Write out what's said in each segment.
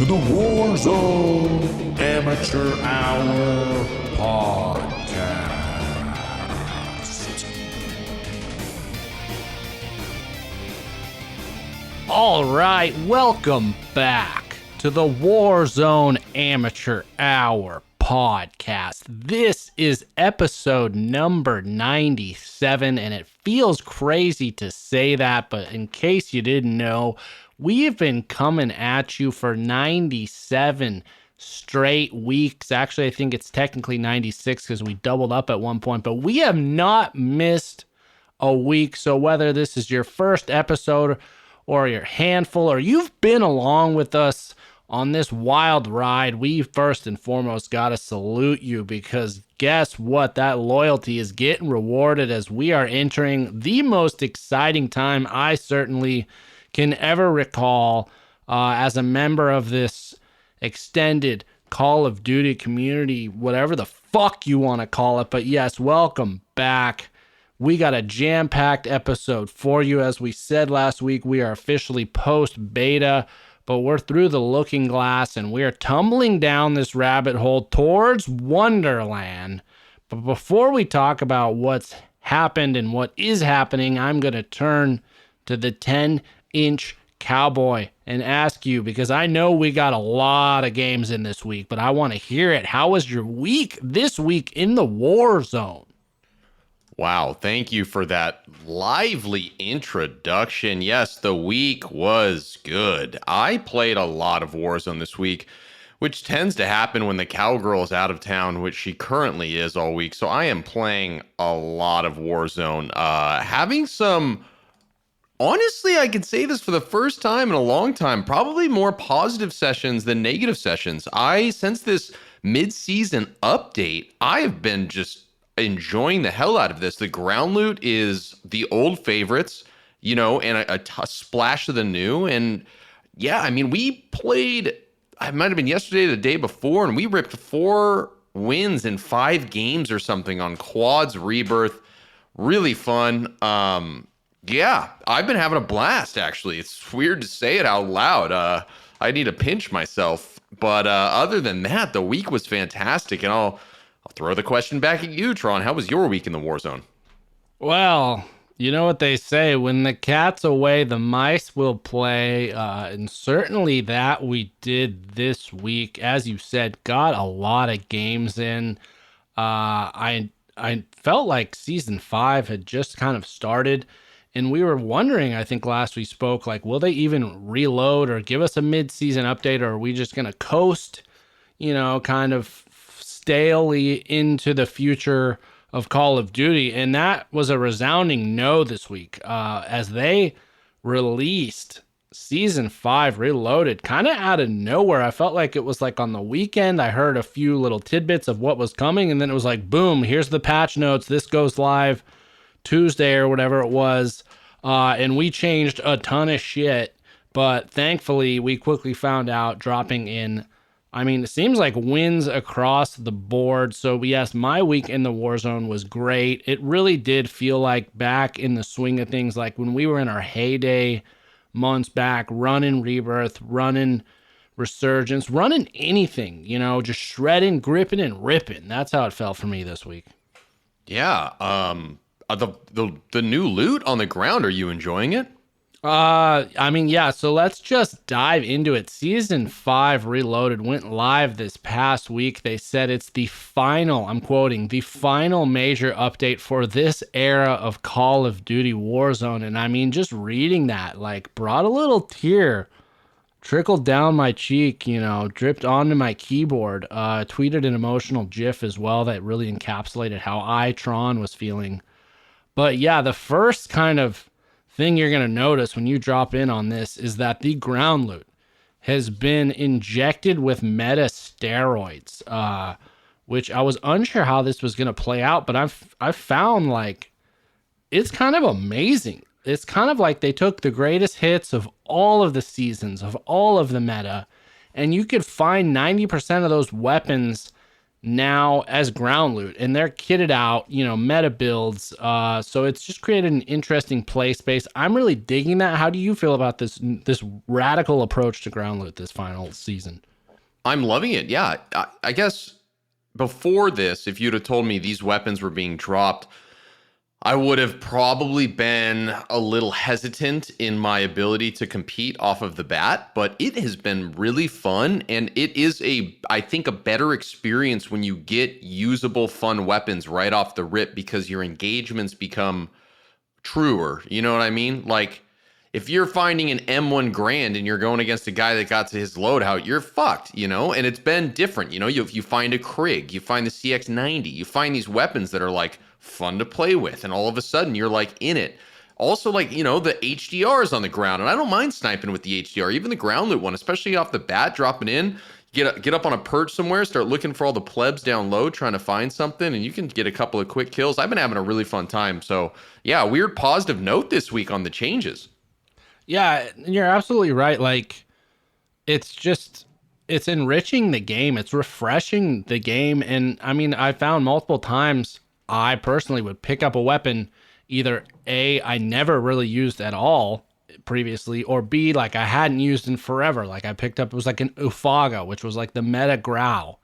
to the Warzone Amateur Hour podcast. All right, welcome back to the Warzone Amateur Hour podcast. This is episode number 97, and it feels crazy to say that, but in case you didn't know, we've been coming at you for 97 straight weeks. Actually, I think it's technically 96 because we doubled up at one point, but we have not missed a week. So whether this is your first episode or your handful, or you've been along with us on this wild ride, we first and foremost got to salute you, because guess what? That loyalty is getting rewarded as we are entering the most exciting time I certainly can ever recall as a member of this extended Call of Duty community, whatever the fuck you want to call it. But yes, welcome back. We got a jam-packed episode for you. As we said last week, we are officially post-beta, but we're through the looking glass and we're tumbling down this rabbit hole towards Wonderland. But before we talk about what's happened and what is happening, I'm going to turn to the 10-inch-cowboy and ask you, because I know we got a lot of games in this week, but I want to hear it. How was your week this week in the Warzone? Wow, thank you for that lively introduction. Yes, the week was good. I played a lot of Warzone this week, which tends to happen when the cowgirl is out of town, which she currently is all week. So I am playing a lot of Warzone. Having some, honestly, I can say this for the first time in a long time, probably more positive sessions than negative sessions. Since this mid-season update, I have been just enjoying the hell out of this. The ground loot is the old favorites, you know, and a splash of the new. And yeah, I mean, we played, it might have been yesterday or the day before, and we ripped 4 wins in 5 games or something on quads, rebirth. Really fun. Yeah, I've been having a blast, actually. It's weird to say it out loud. I need to pinch myself. But other than that, the week was fantastic. And I'll throw the question back at you, Tron. How was your week in the Warzone? Well, you know what they say, when the cat's away, the mice will play. And certainly that we did this week. As you said, got a lot of games in. I felt like Season 5 had just kind of started. And we were wondering, I think last we spoke, like, will they even reload or give us a mid-season update? Or are we just going to coast, you know, kind of stalely into the future of Call of Duty? And that was a resounding no this week, as they released Season 5 Reloaded kind of out of nowhere. I felt like it was like on the weekend I heard a few little tidbits of what was coming, and then it was like, boom, here's the patch notes, this goes live Tuesday or whatever it was, and we changed a ton of shit. But thankfully we quickly found out, dropping in, I mean, it seems like wins across the board. So yes, my week in the Warzone was great. It really did feel like back in the swing of things, like when we were in our heyday months back, running Rebirth, running Resurgence, running anything, you know, just shredding, gripping, and ripping. That's how it felt for me this week. Yeah, the new loot on the ground, are you enjoying it? I mean, yeah, so let's just dive into it. Season 5 Reloaded went live this past week. They said it's the final, I'm quoting, the final major update for this era of Call of Duty Warzone. And I mean, just reading that, like, brought a little tear, trickled down my cheek, you know, dripped onto my keyboard. Tweeted an emotional GIF as well that really encapsulated how Tron was feeling. But yeah, the first kind of thing you're going to notice when you drop in on this is that the ground loot has been injected with meta steroids, which I was unsure how this was going to play out, but I've found, like, it's kind of amazing. It's kind of like they took the greatest hits of all of the seasons, of all of the meta, and you could find 90% of those weapons now as ground loot, and they're kitted out, meta builds. So it's just created an interesting play space. I'm really digging that. How do you feel about this radical approach to ground loot this final season? I'm loving it. Yeah. I guess before this, if you'd have told me these weapons were being dropped, I would have probably been a little hesitant in my ability to compete off of the bat, but it has been really fun. And it is I think, a better experience when you get usable, fun weapons right off the rip because your engagements become truer. You know what I mean? Like, if you're finding an M1 Grand and you're going against a guy that got to his loadout, you're fucked, And it's been different. You find a Krig, you find the CX90, you find these weapons that are like fun to play with, and all of a sudden you're like in it. Also, like, the HDRs on the ground, and I don't mind sniping with the HDR, even the ground loot one, especially off the bat, dropping in. Get up on a perch somewhere, start looking for all the plebs down low, trying to find something, and you can get a couple of quick kills. I've been having a really fun time. So, yeah, weird positive note this week on the changes. Yeah, you're absolutely right. Like, it's enriching the game. It's refreshing the game. And I mean, I found multiple times I personally would pick up a weapon, either A, I never really used at all previously, or B, like I hadn't used in forever. Like I picked up, it was like an Ufaga, which was like the meta growl.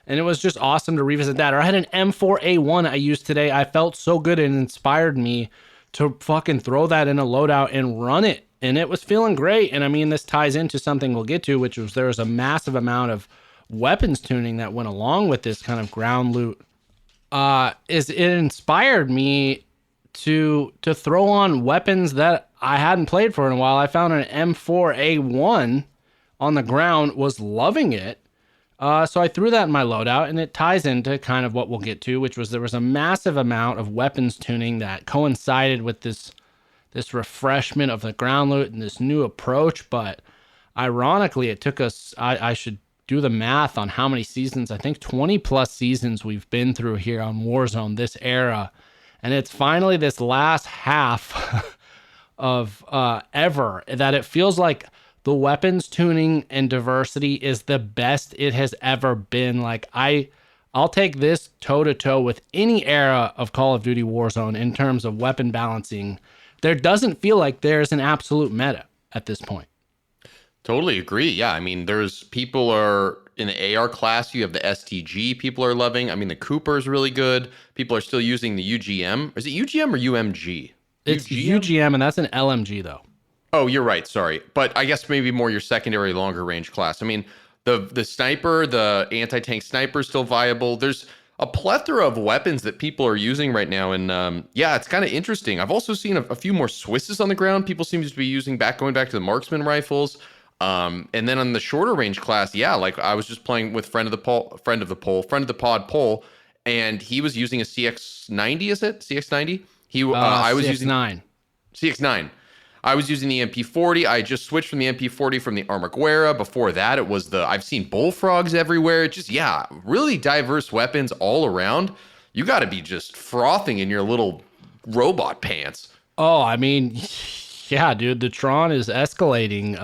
And it was just awesome to revisit that. Or I had an M4A1 I used today. I felt so good, and inspired me to fucking throw that in a loadout and run it. And it was feeling great. And I mean, this ties into something we'll get to, which was there was a massive amount of weapons tuning that went along with this kind of ground loot. It inspired me to throw on weapons that I hadn't played for in a while. I found an M4A1 on the ground, was loving it. So I threw that in my loadout, and it ties into kind of what we'll get to, which was there was a massive amount of weapons tuning that coincided with this refreshment of the ground loot and this new approach. But ironically, it took us, I should do the math on how many seasons, I think 20 plus seasons we've been through here on Warzone, this era. And it's finally this last half of ever that it feels like the weapons tuning and diversity is the best it has ever been. Like I'll take this toe to toe with any era of Call of Duty Warzone in terms of weapon balancing. There doesn't feel like there's an absolute meta at this point. Totally agree. Yeah, I mean, there's people are in the AR class. You have the STG. People are loving. I mean, the Cooper is really good. People are still using the UGM. Is it UGM or UMG? It's UGM, and that's an LMG though. Oh, you're right. Sorry, but I guess maybe more your secondary, longer range class. I mean, the sniper, the anti-tank sniper is still viable. There's a plethora of weapons that people are using right now, and yeah, it's kind of interesting. I've also seen a few more Swisses on the ground. People seem to be going back to the marksman rifles. And then on the shorter range class, yeah, like I was just playing with friend of the pod Pole, and he was using a CX90. Is it CX90? I was using CX9. I was using the MP40. I just switched from the MP40 from the Armaguerra. Before that, it was I've seen bullfrogs everywhere. Just, yeah, really diverse weapons all around. You got to be just frothing in your little robot pants. Oh, I mean, yeah, dude, the Tron is escalating,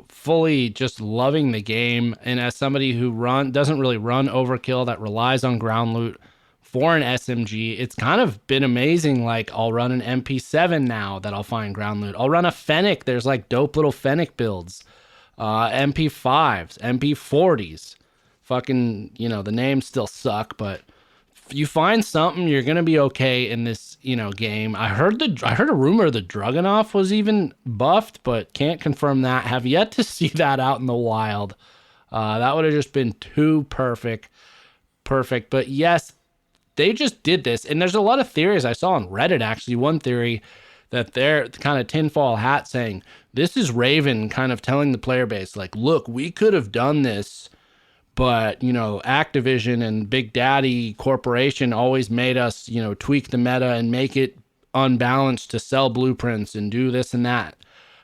fully just loving the game. And as somebody who doesn't really run overkill, that relies on ground loot for an SMG, it's kind of been amazing. Like, I'll run an MP7 now that I'll find ground loot. I'll run a Fennec. There's like dope little Fennec builds, MP5s, MP40s. Fucking, the names still suck, but you find something, you're gonna be okay in this, game. I heard a rumor the Dragunov was even buffed, but can't confirm that. Have yet to see that out in the wild. That would have just been too perfect. But yes, they just did this, and there's a lot of theories I saw on Reddit. Actually, one theory that they're kind of tinfoil hat saying this is Raven kind of telling the player base, like, look, we could have done this, but, Activision and Big Daddy Corporation always made us, tweak the meta and make it unbalanced to sell blueprints and do this and that.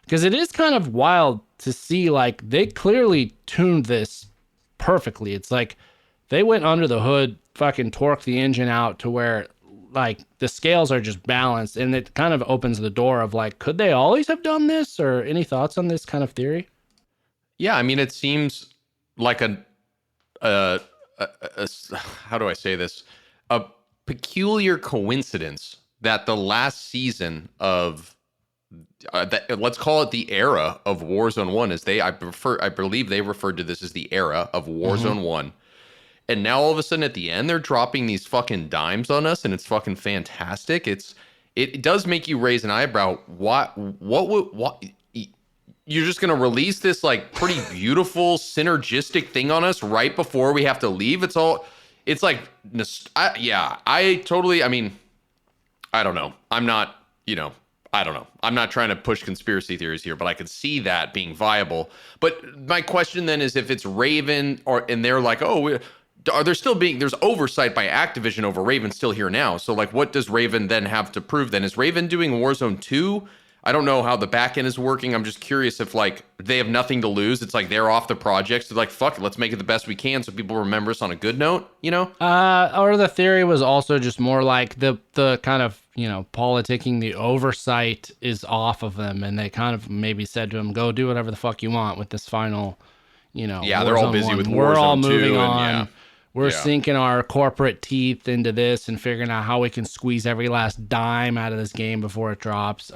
Because it is kind of wild to see, like, they clearly tuned this perfectly. It's like they went under the hood, fucking torqued the engine out to where, like, the scales are just balanced, and it kind of opens the door of, like, could they always have done this? Or any thoughts on this kind of theory? Yeah, I mean, it seems like a how do I say this? A peculiar coincidence that the last season of let's call it the era of Warzone 1 is I believe they referred to this as the era of Warzone 1. And now all of a sudden at the end they're dropping these fucking dimes on us and it's fucking fantastic. It does make you raise an eyebrow. What you're just going to release this like pretty beautiful synergistic thing on us right before we have to leave? It's like I mean, I don't know. I'm not, I don't know. I'm not trying to push conspiracy theories here, but I could see that being viable. But my question then is if it's Raven and they're like, are there still there's oversight by Activision over Raven still here now. So like, what does Raven then have to prove then? Is Raven doing Warzone 2? I don't know how the back end is working. I'm just curious if like they have nothing to lose. It's like they're off the project. So like, fuck it, let's make it the best we can so people remember us on a good note, Or the theory was also just more like the kind of, politicking, the oversight is off of them. And they kind of maybe said to him, go do whatever the fuck you want with this final, Yeah, they're all busy 1. with Warzone 2. We're all moving on. Yeah. We're sinking our corporate teeth into this and figuring out how we can squeeze every last dime out of this game before it drops.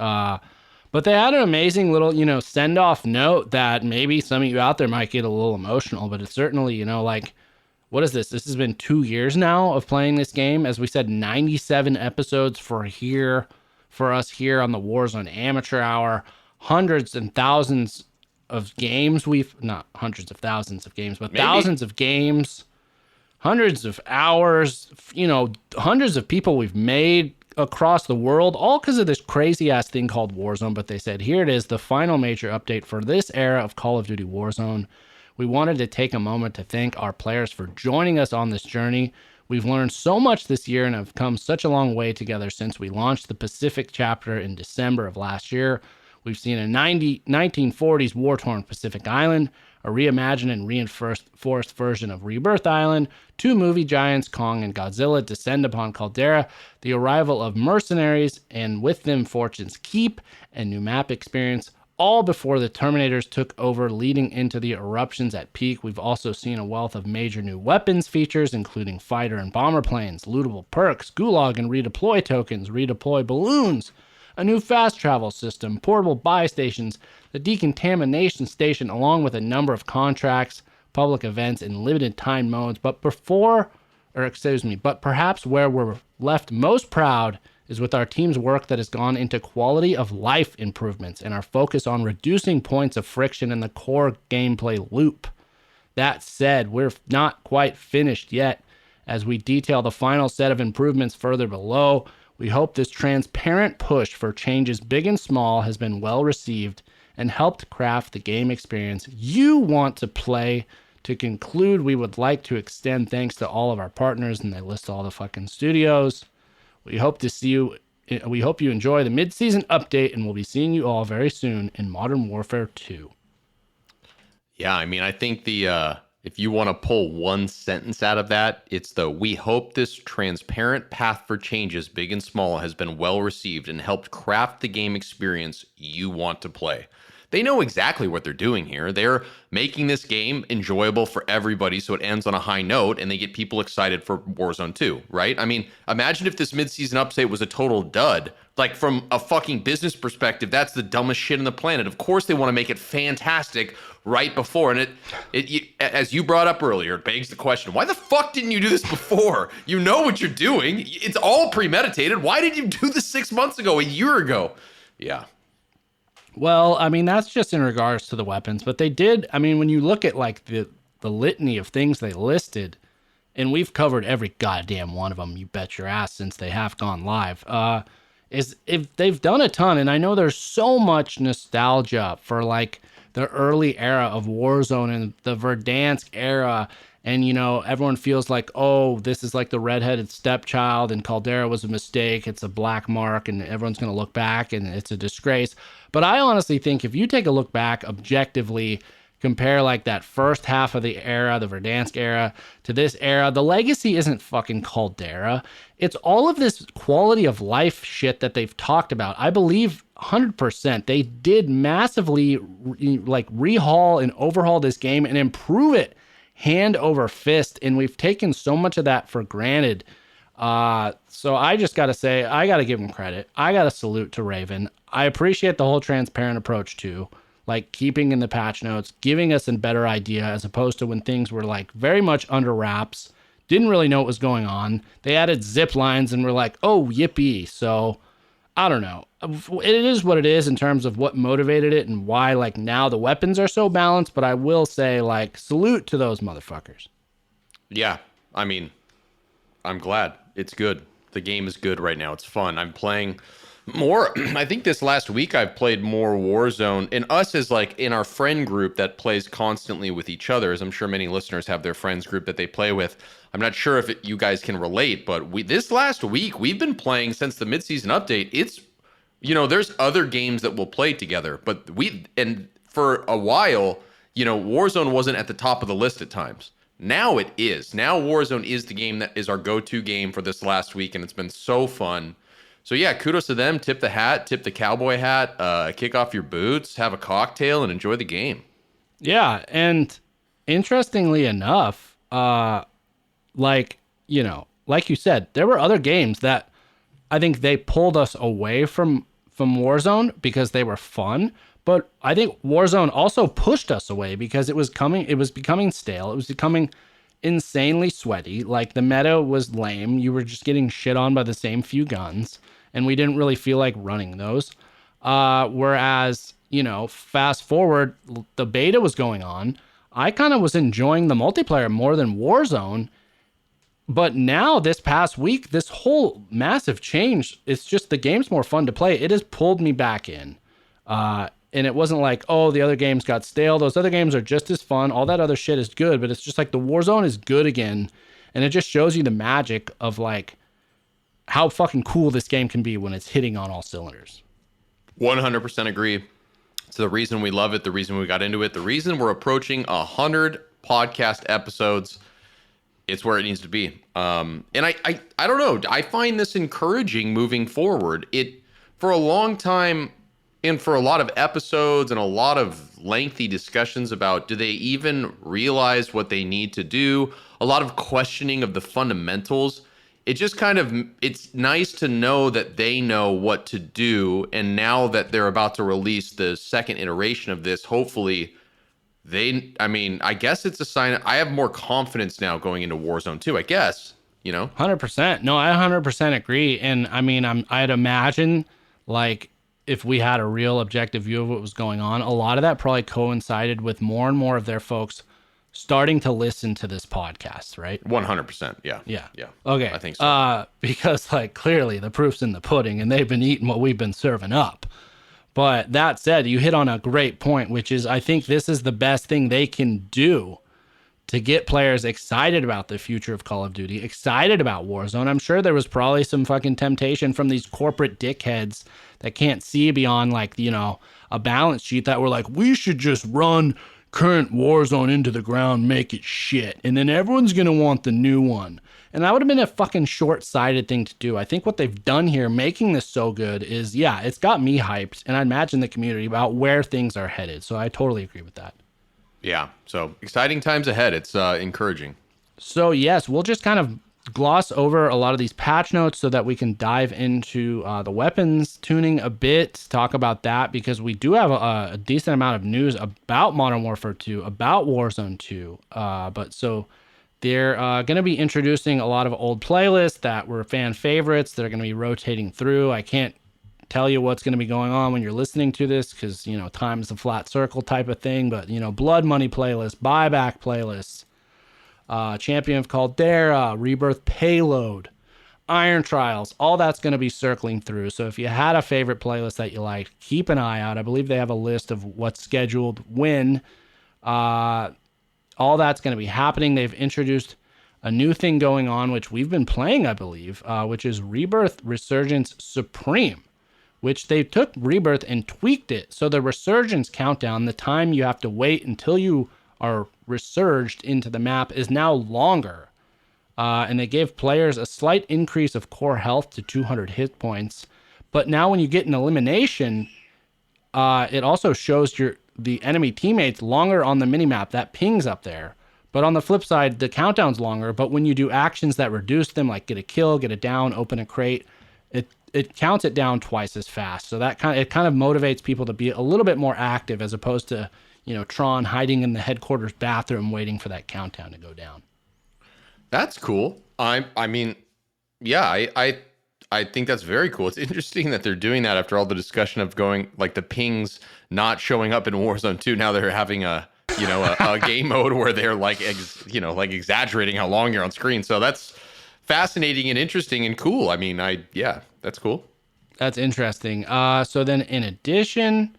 But they had an amazing little, send-off note that maybe some of you out there might get a little emotional, but it's certainly, like, what is this? This has been 2 years now of playing this game. As we said, 97 episodes for us here on the Warzone Amateur Hour. Hundreds and thousands of games not hundreds of thousands of games, but maybe thousands of games. Hundreds of hours, hundreds of people we've made across the world, all because of this crazy ass thing called Warzone. But they said, here it is, the final major update for this era of Call of Duty Warzone. We wanted to take a moment to thank our players for joining us on this journey. We've learned so much this year and have come such a long way together since we launched the Pacific chapter in December of last year. We've seen a 1940s war-torn Pacific Island, a reimagined and reinforced version of Rebirth Island, 2 movie giants, Kong and Godzilla, descend upon Caldera, the arrival of mercenaries, and with them Fortune's Keep, and new map experience, all before the Terminators took over, leading into the eruptions at peak. We've also seen a wealth of major new weapons features, including fighter and bomber planes, lootable perks, gulag and redeploy tokens, redeploy balloons, a new fast travel system, portable buy stations, the decontamination station, along with a number of contracts, public events, and limited time modes. But perhaps where we're left most proud is with our team's work that has gone into quality of life improvements and our focus on reducing points of friction in the core gameplay loop. That said, we're not quite finished yet. As we detail the final set of improvements further below, we hope this transparent push for changes big and small has been well received and helped craft the game experience you want to play. To conclude, we would like to extend thanks to all of our partners, and they list all the fucking studios. We hope you enjoy the mid-season update, and we'll be seeing you all very soon in Modern Warfare 2. Yeah, I mean, I think if you want to pull one sentence out of that, it's we hope this transparent path for changes, big and small, has been well received and helped craft the game experience you want to play. They know exactly what they're doing here. They're making this game enjoyable for everybody so it ends on a high note and they get people excited for Warzone 2, right? I mean, imagine if this mid-season update was a total dud. Like, from a fucking business perspective, that's the dumbest shit on the planet. Of course they want to make it fantastic right before. And it as you brought up earlier, it begs the question, why the fuck didn't you do this before? You know what you're doing. It's all premeditated. Why did you do this 6 months ago, a year ago? Yeah. Well, I mean, that's just in regards to the weapons, but they did. I mean, when you look at like the litany of things they listed, and we've covered every goddamn one of them, you bet your ass, since they have gone live, is if they've done a ton. And I know there's so much nostalgia for like the early era of Warzone and the Verdansk era. And, everyone feels like, oh, this is like the redheaded stepchild and Caldera was a mistake. It's a black mark and everyone's going to look back and it's a disgrace. But I honestly think if you take a look back objectively, compare like that first half of the era, the Verdansk era, to this era, the legacy isn't fucking Caldera. It's all of this quality of life shit that they've talked about. I believe 100% they did massively like rehaul and overhaul this game and improve it hand over fist, and we've taken so much of that for granted. So I just got to say, I got to give him credit. I got to salute to Raven. I appreciate the whole transparent approach too, like keeping in the patch notes, giving us a better idea as opposed to when things were like very much under wraps, didn't really know what was going on. They added zip lines and we're like, oh, yippee. So I don't know. It is what it is in terms of what motivated it and why, like, now the weapons are so balanced, but I will say, like, salute to those motherfuckers. Yeah, I mean, I'm glad. It's good. The game is good right now. It's fun. I'm playing more. I think this last week I've played more Warzone. And us as, like, in our friend group that plays constantly with each other, as I'm sure many listeners have their friends group that they play with. I'm not sure if you guys can relate, but this last week, we've been playing since the midseason update. It's, there's other games that we'll play together, but and for a while, Warzone wasn't at the top of the list at times. Now it is. Now Warzone is the game that is our go-to game for this last week, and it's been so fun. So yeah, kudos to them. Tip the hat, tip the cowboy hat, kick off your boots, have a cocktail, and enjoy the game. Yeah, and interestingly enough, like you said, there were other games that I think they pulled us away from Warzone because they were fun. But I think Warzone also pushed us away because it was becoming stale. It was becoming insanely sweaty. Like, the meta was lame. You were just getting shit on by the same few guns, and we didn't really feel like running those. Whereas, fast forward, the beta was going on. I kind of was enjoying the multiplayer more than Warzone. But now, this past week, this whole massive change, it's just the game's more fun to play. It has pulled me back in. And it wasn't like, oh, the other games got stale. Those other games are just as fun. All that other shit is good, but it's just like the Warzone is good again. And it just shows you the magic of, like, how fucking cool this game can be when it's hitting on all cylinders. 100% agree. It's the reason we love it, the reason we got into it, the reason we're approaching 100 podcast episodes. It's where it needs to be. And I don't know. I find this encouraging moving forward. For a long time, and for a lot of episodes and a lot of lengthy discussions about, do they even realize what they need to do? A lot of questioning of the fundamentals. It just it's nice to know that they know what to do. And now that they're about to release the second iteration of this, hopefully I guess it's a sign. I have more confidence now going into Warzone 2, I guess, 100%. No, I 100% agree. And I mean, I'd imagine, like, if we had a real objective view of what was going on, a lot of that probably coincided with more and more of their folks starting to listen to this podcast, right? 100%. Yeah. Yeah. Yeah. Okay. I think so. Because, like, clearly the proof's in the pudding and they've been eating what we've been serving up. But that said, you hit on a great point, which is, I think this is the best thing they can do to get players excited about the future of Call of Duty, excited about Warzone. I'm sure there was probably some fucking temptation from these corporate dickheads that can't see beyond, like, a balance sheet that were like, we should just run current Warzone into the ground, make it shit, and then everyone's going to want the new one. And that would have been a fucking short-sighted thing to do. I think what they've done here, making this so good, is, yeah, it's got me hyped, and I imagine the community about where things are headed. So I totally agree with that. Yeah, so exciting times ahead. It's encouraging. So yes, we'll just kind of gloss over a lot of these patch notes so that we can dive into the weapons tuning a bit, talk about that, because we do have a decent amount of news about Modern Warfare 2, about Warzone 2. But so they're going to be introducing a lot of old playlists that were fan favorites that are going to be rotating through. I can't tell you what's going to be going on when you're listening to this because, time's a flat circle type of thing. But, Blood Money playlists, buyback playlists, Champion of Caldera, Rebirth Payload, Iron Trials, all that's going to be circling through. So if you had a favorite playlist that you liked, keep an eye out. I believe they have a list of what's scheduled when. All that's going to be happening. They've introduced a new thing going on, which we've been playing, I believe, which is Rebirth Resurgence Supreme, which they took Rebirth and tweaked it. So the Resurgence countdown, the time you have to wait until you are resurged into the map, is now longer. And they gave players a slight increase of core health to 200 hit points. But now when you get an elimination, it also shows the enemy teammates longer on the minimap. That pings up there. But on the flip side, the countdown's longer. But when you do actions that reduce them, like get a kill, get a down, open a crate, it counts it down twice as fast. So that kind of motivates people to be a little bit more active, as opposed to, Tron hiding in the headquarters bathroom waiting for that countdown to go down. That's cool. I mean, yeah, I think that's very cool. It's interesting that they're doing that after all the discussion of going, like, the pings not showing up in Warzone 2. Now they're having a game mode where they're like exaggerating how long you're on screen. So that's fascinating and interesting and cool. I mean, that's cool. That's interesting. So then in addition,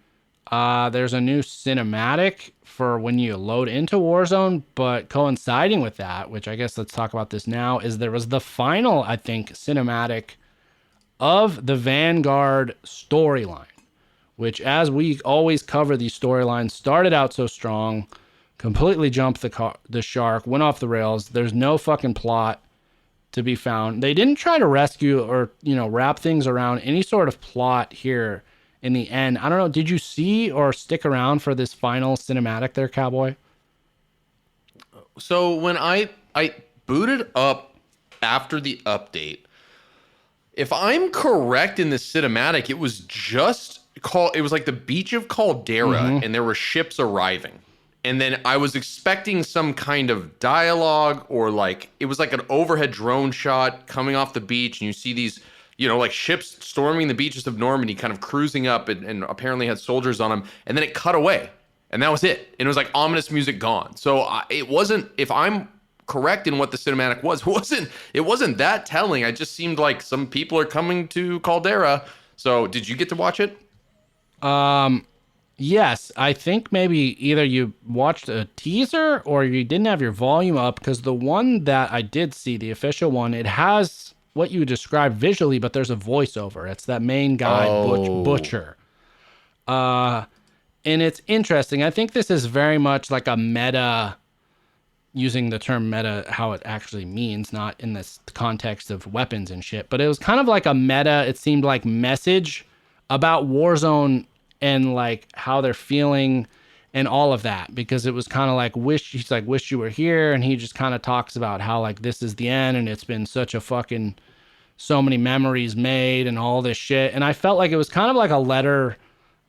there's a new cinematic for when you load into Warzone, but coinciding with that, which I guess let's talk about this now, is there was the final, I think, cinematic of the Vanguard storyline, which, as we always cover these storylines, started out so strong, completely jumped the shark, went off the rails. There's no fucking plot to be found. They didn't try to rescue or, wrap things around any sort of plot here in the end. I don't know. Did you see or stick around for this final cinematic there, Cowboy? So when I booted up after the update, if I'm correct in the cinematic, it was it was like the beach of Caldera, and there were ships arriving. And then I was expecting some kind of dialogue, or like, it was like an overhead drone shot coming off the beach, and you see these, like ships storming the beaches of Normandy, kind of cruising up, and apparently had soldiers on them. And then it cut away, and that was it. And it was like ominous music gone. So it wasn't, if I'm correct in what the cinematic was, it wasn't that telling. It just seemed like some people are coming to Caldera. So did you get to watch it? Yes, I think maybe either you watched a teaser or you didn't have your volume up, because the one that I did see, the official one, it has what you described visually, but there's a voiceover. It's that main guy, Butcher. And it's interesting. I think this is very much like a meta, using the term meta how it actually means, not in this context of weapons and shit, but it was kind of like a meta, it seemed like, message about Warzone and like how they're feeling and all of that, because it was kind of like, wish you were here. And he just kind of talks about how, like, this is the end, and it's been such a fucking, so many memories made and all this shit. And I felt like it was kind of like a letter,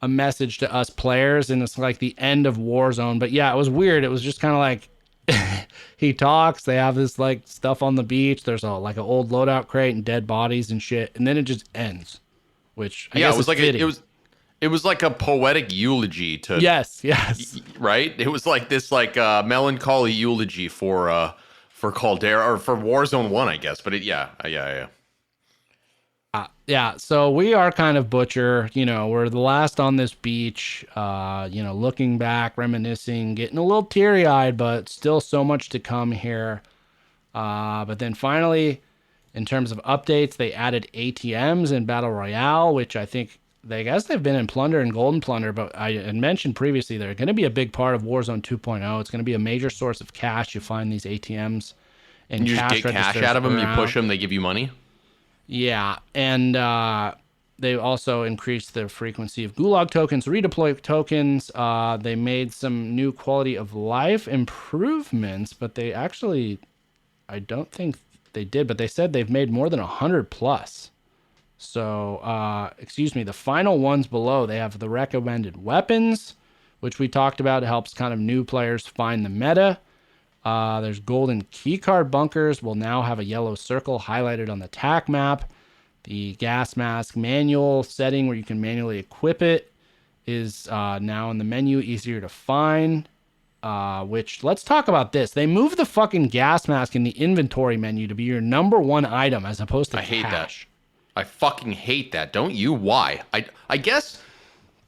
a message to us players, and it's like the end of Warzone. But yeah, it was weird. It was just kind of like, he talks, they have this like stuff on the beach, there's like an old loadout crate and dead bodies and shit, and then it just ends, which I guess it was like it was like a poetic eulogy to yes right. It was like this melancholy eulogy for Caldera, or for Warzone 1, I guess. But yeah, so we are kind of Butcher, we're the last on this beach, looking back, reminiscing, getting a little teary-eyed, but still so much to come here. But then finally, in terms of updates, they added ATMs in Battle Royale, which I think they've been in Plunder and Golden Plunder, but I had mentioned previously they're going to be a big part of Warzone 2.0. It's going to be a major source of cash. You find these ATMs and you just get cash out of them, you push them, they give you money. Yeah, and they also increased the frequency of gulag tokens, redeploy tokens. They made some new quality of life improvements, but they actually, I don't think they did, but they said they've made more than 100 plus. So, the final ones below, they have the recommended weapons, which we talked about. It helps kind of new players find the meta. There's golden keycard bunkers will now have a yellow circle highlighted on the TAC map. The gas mask manual setting where you can manually equip it is now in the menu, easier to find. Which, let's talk about this. They moved the fucking gas mask in the inventory menu to be your number one item as opposed to cash. I hate that. I fucking hate that. Don't you? Why? I guess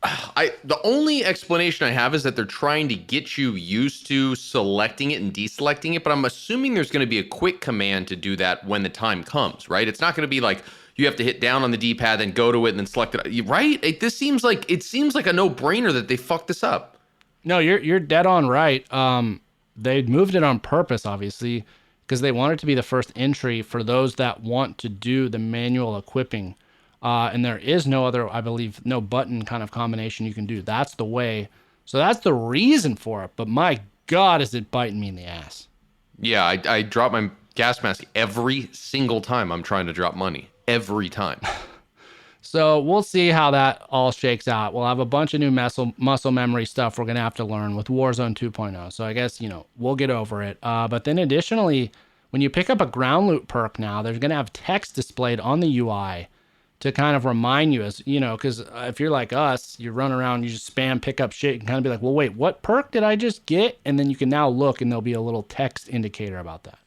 the only explanation I have is that they're trying to get you used to selecting it and deselecting it, but I'm assuming there's going to be a quick command to do that when the time comes, right? It's not going to be like you have to hit down on the D-pad, then go to it, and then select it, right? It seems like a no-brainer that they fucked this up. No, you're dead on right. They moved it on purpose, obviously, because they want it to be the first entry for those that want to do the manual equipping. And there is no other, I believe, no button kind of combination you can do. That's the way. So that's the reason for it. But my God, is it biting me in the ass. Yeah, I drop my gas mask every single time I'm trying to drop money. Every time. So we'll see how that all shakes out. We'll have a bunch of new muscle memory stuff we're going to have to learn with Warzone 2.0. So I guess, we'll get over it. But then additionally, when you pick up a ground loot perk now, they're going to have text displayed on the UI to kind of remind you, as because if you're like us, you run around, you just spam pick up shit, you can kind of be like, well, wait, what perk did I just get? And then you can now look and there'll be a little text indicator about that.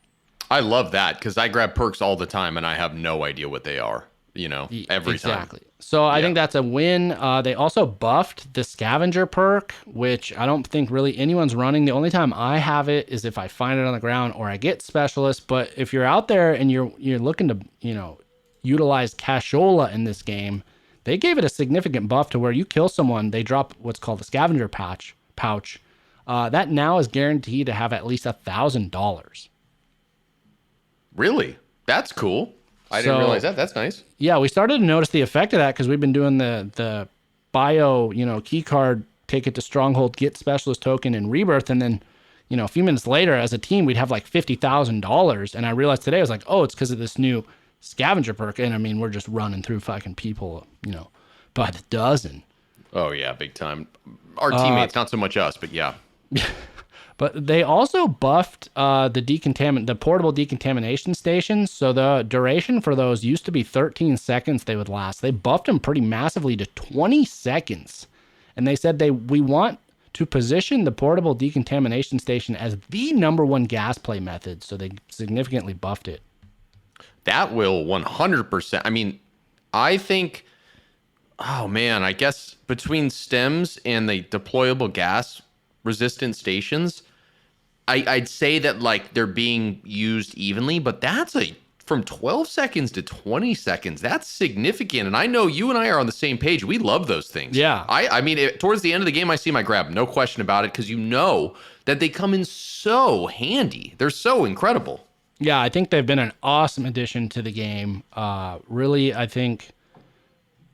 I love that because I grab perks all the time and I have no idea what they are, every time. Exactly. So I think that's a win. They also buffed the Scavenger perk, which I don't think really anyone's running. The only time I have it is if I find it on the ground or I get Specialist. But if you're out there and you're looking to, utilize cashola in this game, they gave it a significant buff to where you kill someone, they drop what's called the Scavenger pouch. That now is guaranteed to have at least $1,000. Really? That's cool. I didn't realize that. That's nice. Yeah, we started to notice the effect of that because we've been doing the bio, key card, take it to Stronghold, get Specialist token and Rebirth, and then, a few minutes later as a team, we'd have like $50,000. And I realized today, I was like, oh, it's because of this new Scavenger perk. And I mean, we're just running through fucking people, by the dozen. Oh, yeah, big time. Our teammates, not so much us, but yeah. But they also buffed the portable decontamination stations. So the duration for those used to be 13 seconds they would last. They buffed them pretty massively to 20 seconds. And they said we want to position the portable decontamination station as the #1 gas play method. So they significantly buffed it. That will 100%. I mean, I think, oh man, I guess between stems and the deployable gas resistant stations, I'd say that like they're being used evenly, but that's from 12 seconds to 20 seconds. That's significant. And I know you and I are on the same page. We love those things. Yeah. I mean, towards the end of the game, I see my grab. No question about it. Because that they come in so handy. They're so incredible. Yeah, I think they've been an awesome addition to the game. Really, I think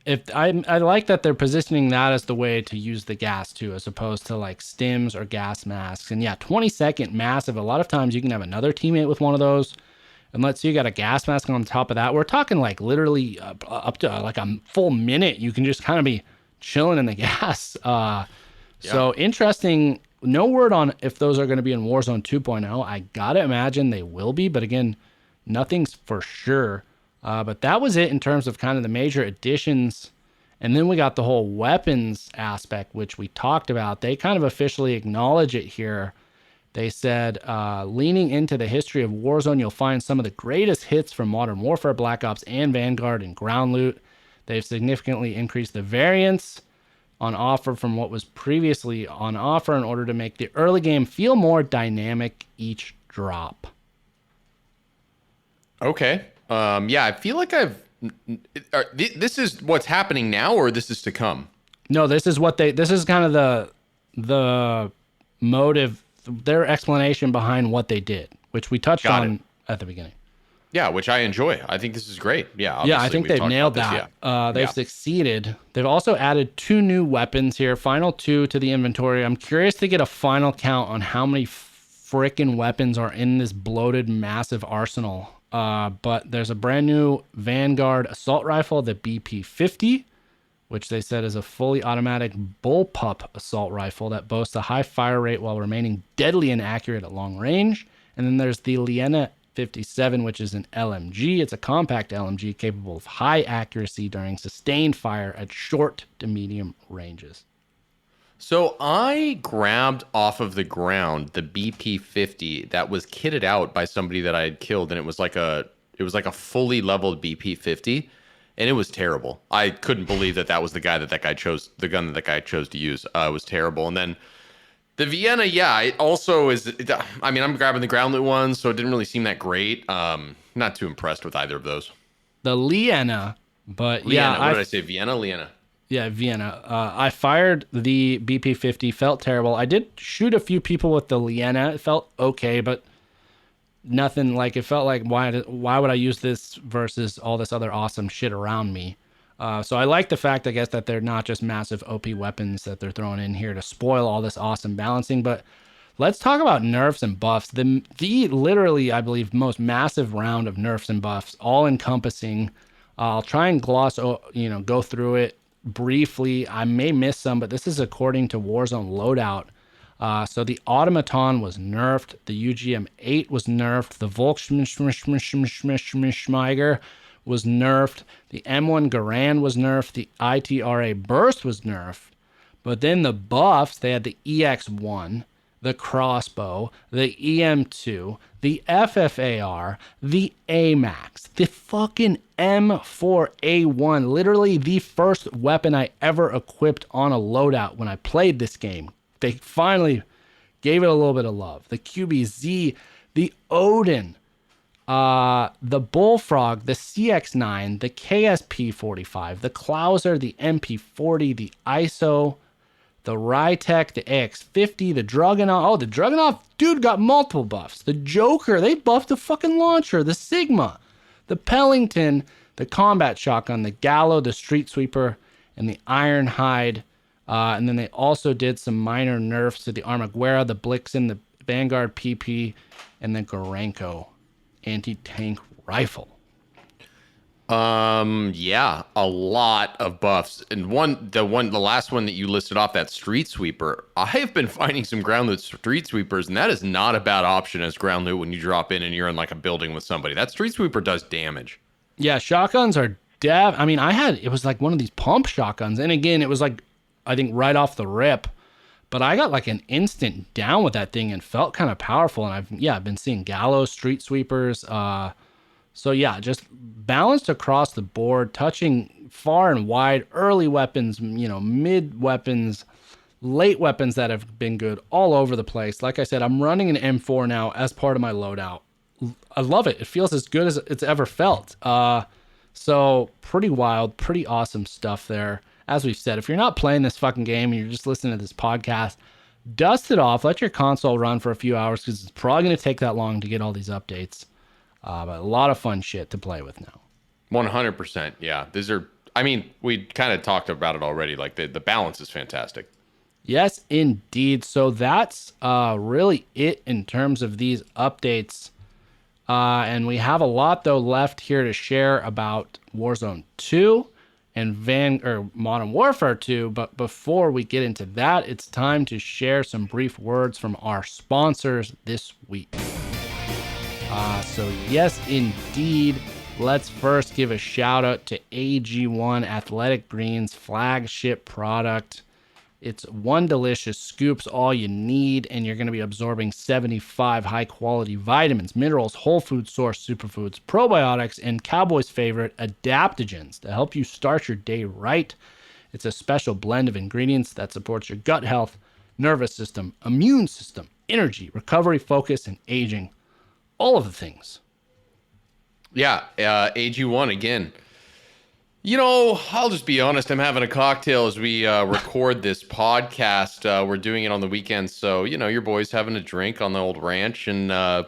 I like that they're positioning that as the way to use the gas too, as opposed to like stims or gas masks. And yeah, 20-second massive. A lot of times you can have another teammate with one of those. And let's say you got a gas mask on top of that. We're talking like literally up to like a full minute. You can just kind of be chilling in the gas. So interesting. No word on if those are going to be in Warzone 2.0. I got to imagine they will be. But again, nothing's for sure. But that was it in terms of kind of the major additions. And then we got the whole weapons aspect, which we talked about. They kind of officially acknowledge it here. They said, leaning into the history of Warzone, you'll find some of the greatest hits from Modern Warfare, Black Ops, and Vanguard in ground loot. They've significantly increased the variance on offer from what was previously on offer in order to make the early game feel more dynamic each drop. Okay. Yeah, I feel like this is what's happening now, or this is to come? No, this is kind of the motive, their explanation behind what they did, which we touched on at the beginning. Yeah, which I enjoy. I think this is great. Yeah, I think they've nailed that. They've succeeded. They've also added 2 new weapons here, final 2 to the inventory. I'm curious to get a final count on how many freaking weapons are in this bloated, massive arsenal. But there's a brand new Vanguard assault rifle, the BP-50, which they said is a fully automatic bullpup assault rifle that boasts a high fire rate while remaining deadly and accurate at long range. And then there's the Lyanna 57, which is an LMG. It's a compact LMG capable of high accuracy during sustained fire at short to medium ranges. So I grabbed off of the ground the BP-50 that was kitted out by somebody that I had killed, and it was like a fully leveled BP-50, and it was terrible. I couldn't believe that was the gun that guy chose to use. It was terrible. And then the Vienna, it also is. I mean, I'm grabbing the ground loot one, so it didn't really seem that great. Not too impressed with either of those. The Lyanna, but Lyanna, what did I say? Vienna, Lyanna. Yeah, Vienna. I fired the BP-50, felt terrible. I did shoot a few people with the Lyanna. It felt okay, but nothing like it felt like why would I use this versus all this other awesome shit around me? So I like the fact, I guess, that they're not just massive OP weapons that they're throwing in here to spoil all this awesome balancing, but let's talk about nerfs and buffs. The literally, I believe, most massive round of nerfs and buffs, all encompassing. I'll try and go through it briefly. I may miss some, but this is according to Warzone Loadout. So the Automaton was nerfed. The UGM-8 was nerfed. The Volksschmeiger was nerfed. The M1 Garand was nerfed. The ITRA Burst was nerfed. But then the buffs, they had the EX1, the crossbow, the EM2, the FFAR, the AMAX, the fucking M4A1, literally the first weapon I ever equipped on a loadout when I played this game. They finally gave it a little bit of love. The QBZ, the Odin, the Bullfrog, the CX9, the KSP45, the Klauser, the MP40, the ISO, the Rytech, the AX50, the Dragunov. Oh, the Dragunov, dude, got multiple buffs. The Joker, they buffed the fucking launcher. The Sigma, the Pellington, the Combat Shotgun, the Gallo, the Street Sweeper, and the Ironhide. And then they also did some minor nerfs to the Armaguerra, the Blixen, the Vanguard PP, and the Gorenko anti-tank rifle. Yeah, a lot of buffs. And the last one that you listed off, that Street Sweeper, I have been finding some ground loot Street Sweepers, and that is not a bad option as ground loot when you drop in and you're in like a building with somebody. That Street Sweeper does damage. Yeah, shotguns are I mean, it was like one of these pump shotguns. And again, it was like, I think right off the rip, but I got like an instant down with that thing and felt kind of powerful. And I've been seeing Gallows, Street Sweepers, so yeah, just balanced across the board, touching far and wide, early weapons, mid weapons, late weapons that have been good all over the place. Like I said, I'm running an M4 now as part of my loadout. I love it. It feels as good as it's ever felt. So pretty wild, pretty awesome stuff there. As we've said, if you're not playing this fucking game and you're just listening to this podcast, dust it off, let your console run for a few hours because it's probably going to take that long to get all these updates. But a lot of fun shit to play with now. 100%. Yeah. We kind of talked about it already. Like the balance is fantastic. Yes, indeed. So that's really it in terms of these updates. And we have a lot, though, left here to share about Warzone 2 and Modern Warfare 2. But before we get into that, it's time to share some brief words from our sponsors this week. So yes, indeed. Let's first give a shout out to Ag1 Athletic Greens flagship product. It's one delicious scoop's all you need, and you're going to be absorbing 75 high quality vitamins, minerals, whole food source superfoods, probiotics, and Cowboy's favorite adaptogens to help you start your day right. It's a special blend of ingredients that supports your gut health, nervous system, immune system, energy, recovery, focus, and aging. All of the things. Yeah, AG1 again. I'll just be honest. I'm having a cocktail as we record this podcast. We're doing it on the weekend, so your boy's having a drink on the old ranch, and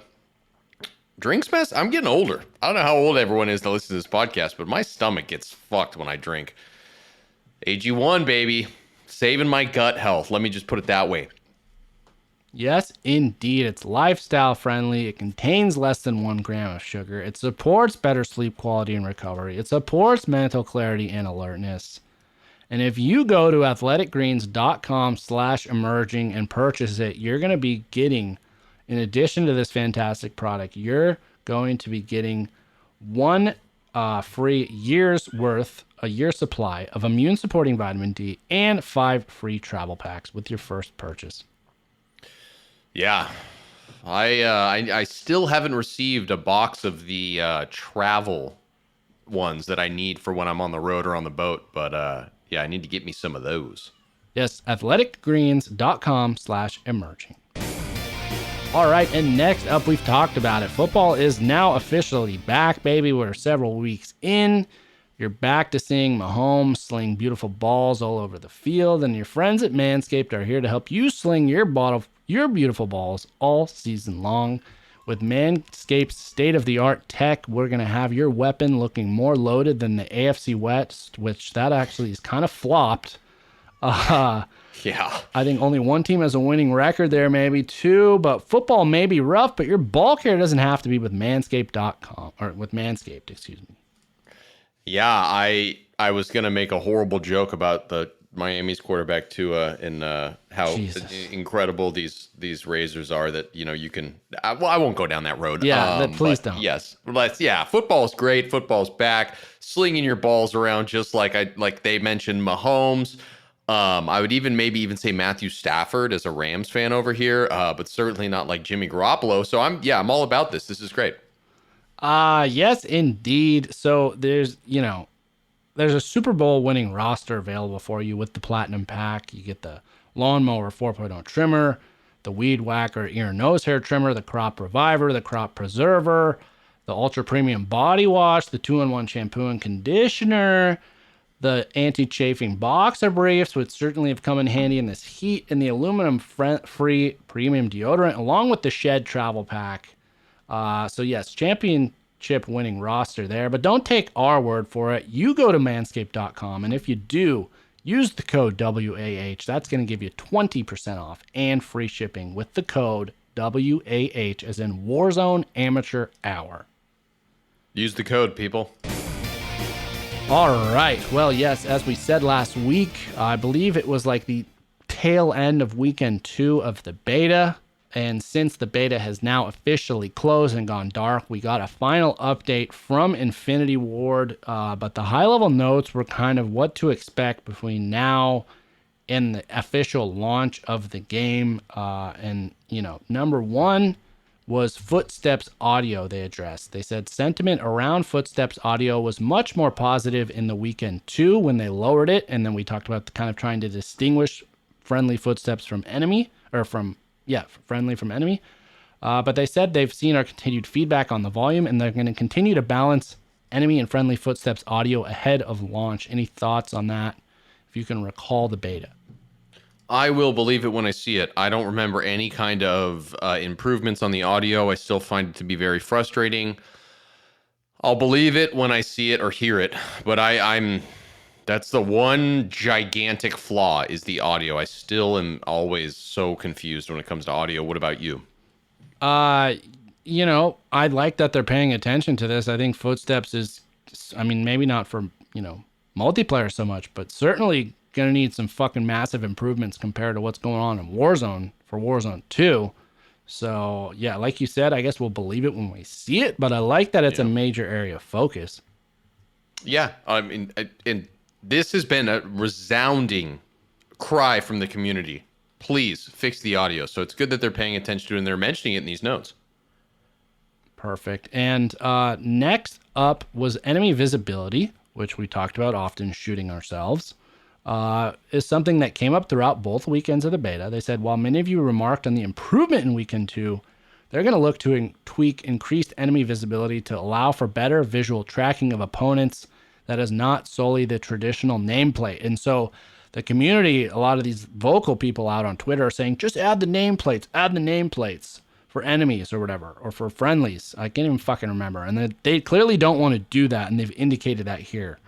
drinks mess. I'm getting older. I don't know how old everyone is that listens to this podcast, but my stomach gets fucked when I drink. AG1, baby, saving my gut health. Let me just put it that way. Yes, indeed. It's lifestyle friendly. It contains less than 1 gram of sugar. It supports better sleep quality and recovery. It supports mental clarity and alertness. And if you go to athleticgreens.com/emerging and purchase it, you're going to be getting, in addition to this fantastic product, you're going to be getting 1 free year's worth, a year supply of immune supporting vitamin D and 5 free travel packs with your first purchase. Yeah, I still haven't received a box of the travel ones that I need for when I'm on the road or on the boat. But yeah, I need to get me some of those. Yes, athleticgreens.com/emerging. All right, and next up, we've talked about it. Football is now officially back, baby. We're several weeks in. You're back to seeing Mahomes sling beautiful balls all over the field, and your friends at Manscaped are here to help you sling your beautiful balls all season long. With Manscaped's state-of-the-art tech, we're going to have your weapon looking more loaded than the AFC West, which that actually is kind of flopped. Yeah. I think only one team has a winning record there, maybe two, but football may be rough, but your ball care doesn't have to be with Manscaped.com, or with Manscaped, excuse me. Yeah, I was gonna make a horrible joke about the Miami's quarterback Tua and how incredible these razors are that you can. Well, I won't go down that road. Yeah, please don't. Yes, football's great. Football's back, slinging your balls around just like they mentioned Mahomes. I would maybe even say Matthew Stafford as a Rams fan over here, but certainly not like Jimmy Garoppolo. So I'm all about this. This is great. Yes, indeed. So there's a Super Bowl winning roster available for you with the Platinum Pack. You get the Lawnmower 4.0 trimmer, the Weed Whacker ear and nose hair trimmer, the Crop Reviver, the Crop Preserver, the Ultra Premium Body Wash, the 2-in-1 shampoo and conditioner, the anti-chafing boxer briefs, which certainly have come in handy in this heat, and the aluminum-free premium deodorant, along with the Shed Travel Pack. So yes, championship winning roster there, but don't take our word for it. You go to manscaped.com, and if you do, use the code WAH. That's going to give you 20% off and free shipping with the code WAH, as in Warzone Amateur Hour. Use the code, people. All right. Well, yes, as we said last week, I believe it was like the tail end of weekend 2 of the beta. And since the beta has now officially closed and gone dark, we got a final update from Infinity Ward. But the high-level notes were kind of what to expect between now and the official launch of the game. Number one was Footsteps audio they addressed. They said sentiment around Footsteps audio was much more positive in the weekend 2 when they lowered it. And then we talked about kind of trying to distinguish friendly footsteps from enemy, friendly from enemy. But they said they've seen our continued feedback on the volume, and they're going to continue to balance enemy and friendly footsteps audio ahead of launch. Any thoughts on that, if you can recall the beta? I will believe it when I see it. I don't remember any kind of improvements on the audio. I still find it to be very frustrating. I'll believe it when I see it or hear it, but that's the one gigantic flaw, is the audio. I still am always so confused when it comes to audio. What about you? I like that they're paying attention to this. I think Footsteps is, maybe not for, multiplayer so much, but certainly going to need some fucking massive improvements compared to what's going on in Warzone for Warzone 2. So, yeah, like you said, I guess we'll believe it when we see it, but I like that it's a major area of focus. Yeah, and this has been a resounding cry from the community. Please fix the audio. So it's good that they're paying attention to it and they're mentioning it in these notes. Perfect. And next up was enemy visibility, which we talked about often shooting ourselves. Is something that came up throughout both weekends of the beta. They said, while many of you remarked on the improvement in weekend 2, they're going to look to tweak increased enemy visibility to allow for better visual tracking of opponents that is not solely the traditional nameplate. And so the community, a lot of these vocal people out on Twitter are saying, just add the nameplates for enemies or whatever, or for friendlies. I can't even fucking remember. And they clearly don't want to do that, and they've indicated that here,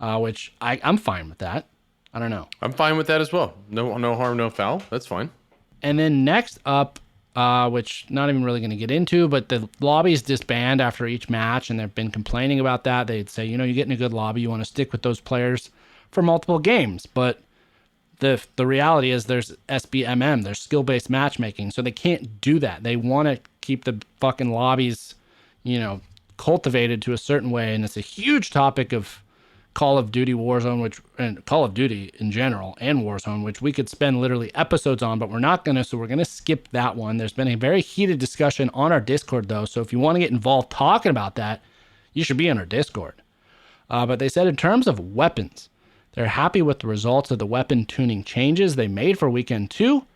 which I'm fine with that. I don't know. I'm fine with that as well. No harm, no foul. That's fine. And then next up, which not even really going to get into, but the lobbies disband after each match, and they've been complaining about that. They'd say, you get in a good lobby, you want to stick with those players for multiple games. But the reality is there's SBMM, there's skill-based matchmaking, so they can't do that. They want to keep the fucking lobbies, cultivated to a certain way, and it's a huge topic of Call of Duty Warzone, and Call of Duty in general, and Warzone, which we could spend literally episodes on, but we're not going to, so we're going to skip that one. There's been a very heated discussion on our Discord, though, so if you want to get involved talking about that, you should be on our Discord. But they said in terms of weapons, they're happy with the results of the weapon tuning changes they made for Weekend 2,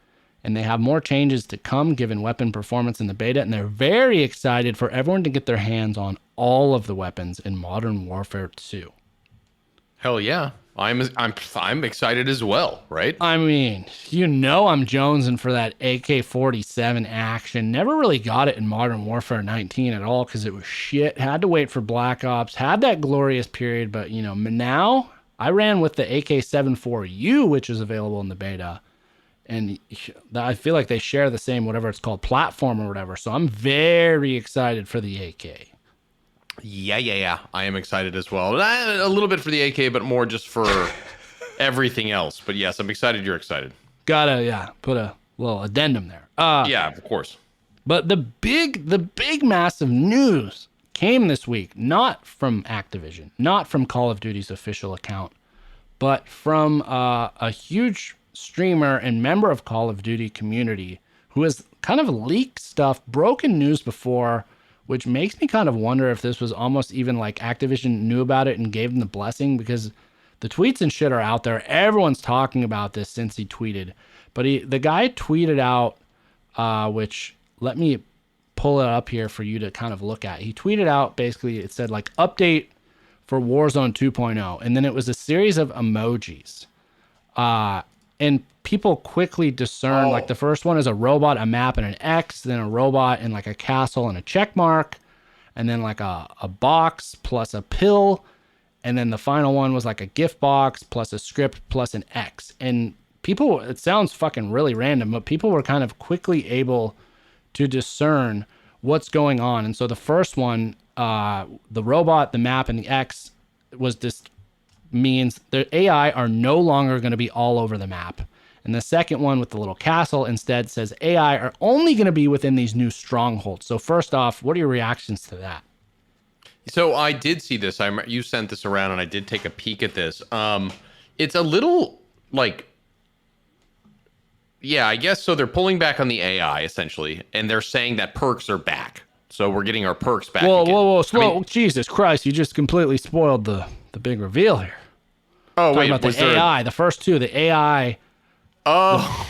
and they have more changes to come given weapon performance in the beta, and they're very excited for everyone to get their hands on all of the weapons in Modern Warfare 2. Hell yeah. I'm excited as well, right? I'm jonesing for that AK-47 action. Never really got it in Modern Warfare 19 at all because it was shit. Had to wait for Black Ops. Had that glorious period, but now I ran with the AK-74U, which is available in the beta. and I feel like they share the same, whatever it's called, platform or whatever. So I'm very excited for the AK. Yeah. I am excited as well. A little bit for the AK, but more just for everything else. But yes, I'm excited you're excited. Gotta, put a little addendum there. Yeah, of course. But the big massive news came this week, not from Activision, not from Call of Duty's official account, but from a huge streamer and member of Call of Duty community who has kind of leaked stuff, broken news before, which makes me kind of wonder if this was almost even like Activision knew about it and gave them the blessing, because the tweets and shit are out there. Everyone's talking about this since he tweeted. But the guy tweeted out, which let me pull it up here for you to kind of look at. He tweeted out, basically, it said like update for Warzone 2.0. And then it was a series of emojis. And people quickly discern, like the first one is a robot, a map, and an X, then a robot and like a castle and a check mark, and then like a box plus a pill. And then the final one was like a gift box plus a script plus an X. And people, it sounds fucking really random, but people were kind of quickly able to discern what's going on. And so the first one, the robot, the map, and the X was this means the AI are no longer going to be all over the map. And the second one with the little castle instead says AI are only going to be within these new strongholds. So first off, what are your reactions to that? So I did see this. You sent this around, and I did take a peek at this. It's a little like, yeah, I guess so. They're pulling back on the AI essentially, and they're saying that perks are back. So we're getting our perks back. Whoa, slow! I mean, Jesus Christ, you just completely spoiled the big reveal here. Oh, wait, about the AI, the first two, the AI. Oh,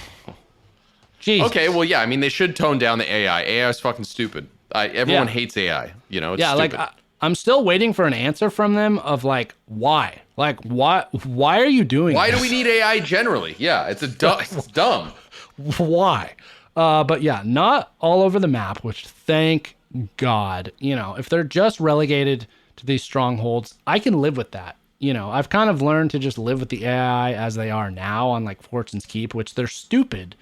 Jesus. Okay, well, yeah. I mean, they should tone down the AI. AI is fucking stupid. Everyone hates AI. You know, it's stupid. Like I'm still waiting for an answer from them of like why, why are you doing? Why this? do we need AI generally? Yeah, it's dumb. Why? But yeah, not all over the map. Which thank God. You know, if they're just relegated to these strongholds, I can live with that. You know, I've kind of learned to just live with the AI as they are now on like Fortune's Keep, which they're stupid.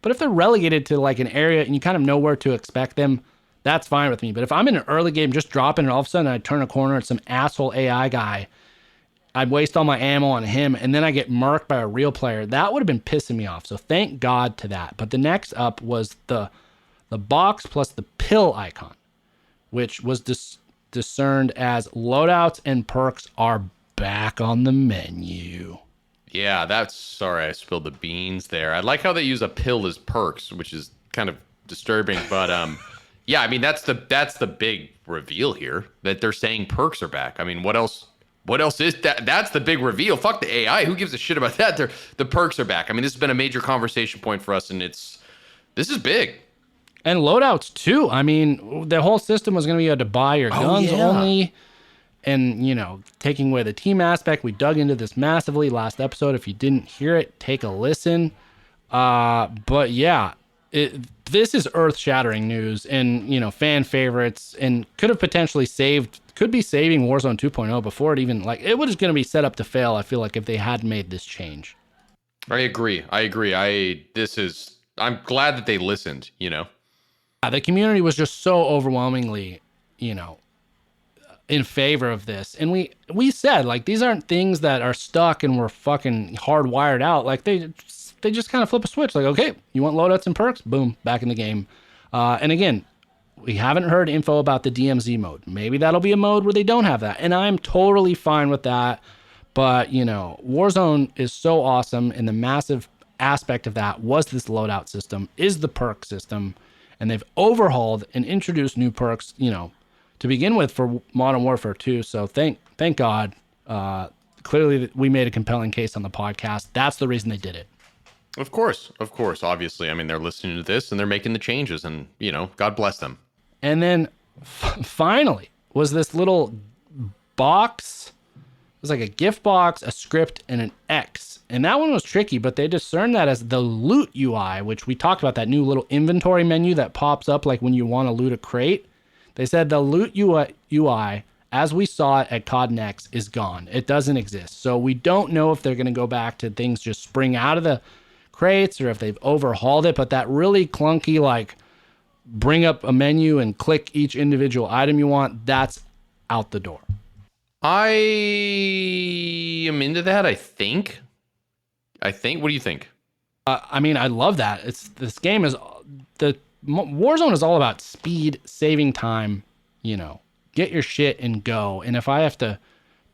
But if they're relegated to like an area and you kind of know where to expect them, that's fine with me. But if I'm in an early game just dropping and all of a sudden I turn a corner at some asshole AI guy, I'd waste all my ammo on him and then I get marked by a real player, that would have been pissing me off. So thank God to that. But the next up was the box plus the pill icon, which was discerned as loadouts and perks are back on the menu. Yeah, sorry, I spilled the beans there. I like how they use a pill as perks, which is kind of disturbing, but yeah, I mean that's the big reveal here, that they're saying perks are back. I mean, what else is that? That's the big reveal. Fuck the AI. Who gives a shit about that? The perks are back. I mean, this has been a major conversation point for us, and this is big. And loadouts too. I mean, the whole system was going to be able to buy your guns only. And, you know, taking away the team aspect, we dug into this massively last episode. If you didn't hear it, take a listen. But yeah, this is earth-shattering news and, you know, fan favorites, and could be saving Warzone 2.0 before it even, like, it was going to be set up to fail, I feel like, if they hadn't made this change. I agree. I'm glad that they listened, you know. The community was just so overwhelmingly, you know, in favor of this. And we said, like, these aren't things that are stuck and we're fucking hardwired out. Like, they just kind of flip a switch. Like, okay, you want loadouts and perks? Boom, back in the game. And again, we haven't heard info about the DMZ mode. Maybe that'll be a mode where they don't have that. And I'm totally fine with that. But, you know, Warzone is so awesome. And the massive aspect of that was this loadout system, is the perk system. And they've overhauled and introduced new perks, you know, to begin with for Modern Warfare 2. So thank God. Clearly, we made a compelling case on the podcast. That's the reason they did it. Of course. Obviously, I mean, they're listening to this and they're making the changes, and, you know, God bless them. And then finally was this little box. It was like a gift box, a script, and an X. And that one was tricky, but they discerned that as the loot UI, which we talked about, that new little inventory menu that pops up like when you want to loot a crate. They said the loot UI, as we saw it at COD Next, is gone. It doesn't exist. So we don't know if they're going to go back to things just spring out of the crates or if they've overhauled it, but that really clunky, like, bring up a menu and click each individual item you want, that's out the door. I am into that, I think. What do you think? I mean, I love that. Warzone is all about speed, saving time, get your shit and go. And if I have to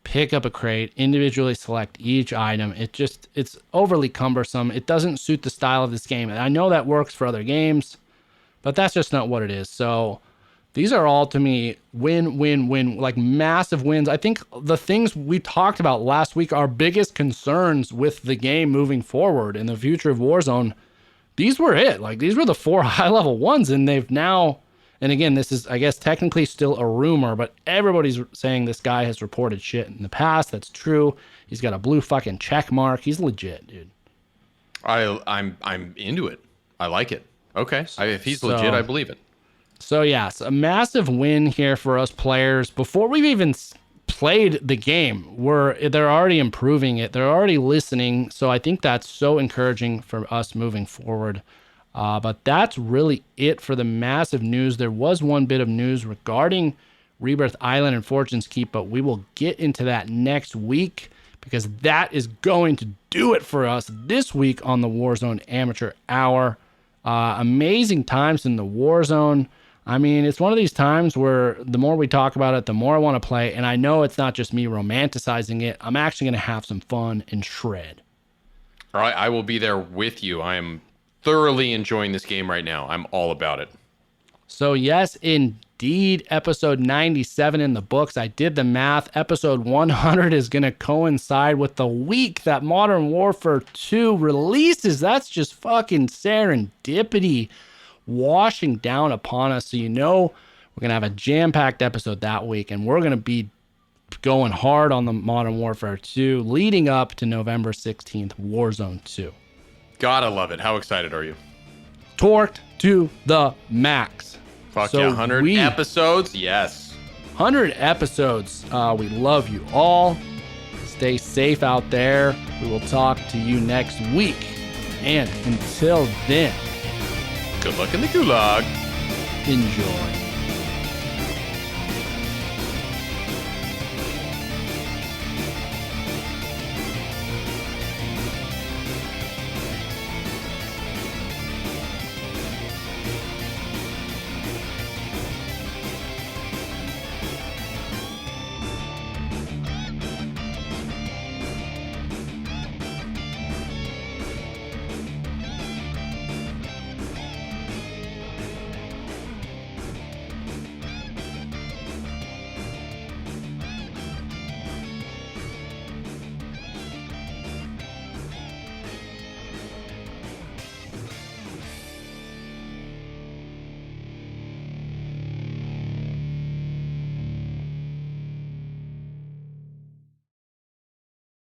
pick up a crate, individually select each item, it's overly cumbersome. It doesn't suit the style of this game. And I know that works for other games, but that's just not what it is. So these are all, to me, win, like massive wins. I think the things we talked about last week, our biggest concerns with the game moving forward in the future of Warzone, these were it. Like, these were the 4 high-level ones, and they've now, and again, this is, I guess, technically still a rumor, but everybody's saying this guy has reported shit in the past. That's true. He's got a blue fucking check mark. He's legit, dude. I'm into it. I like it. Okay. If he's legit, I believe it. So, yes, a massive win here for us players. Before we've even played the game, they're already improving it. They're already listening. So I think that's so encouraging for us moving forward. But that's really it for the massive news. There was one bit of news regarding Rebirth Island and Fortune's Keep, but we will get into that next week because that is going to do it for us this week on the Warzone Amateur Hour. Amazing times in the Warzone. I mean, it's one of these times where the more we talk about it, the more I want to play. And I know it's not just me romanticizing it. I'm actually going to have some fun and shred. All right, I will be there with you. I am thoroughly enjoying this game right now. I'm all about it. So yes, indeed, episode 97 in the books. I did the math. Episode 100 is going to coincide with the week that Modern Warfare 2 releases. That's just fucking serendipity washing down upon us. So we're going to have a jam-packed episode that week, and we're going to be going hard on the Modern Warfare 2 leading up to November 16th, Warzone 2. Gotta love it. How excited are you? Torqued to the max. Fuck yeah, 100 episodes? Yes. 100 episodes. We love you all. Stay safe out there. We will talk to you next week. And until then, good luck in the gulag. Enjoy.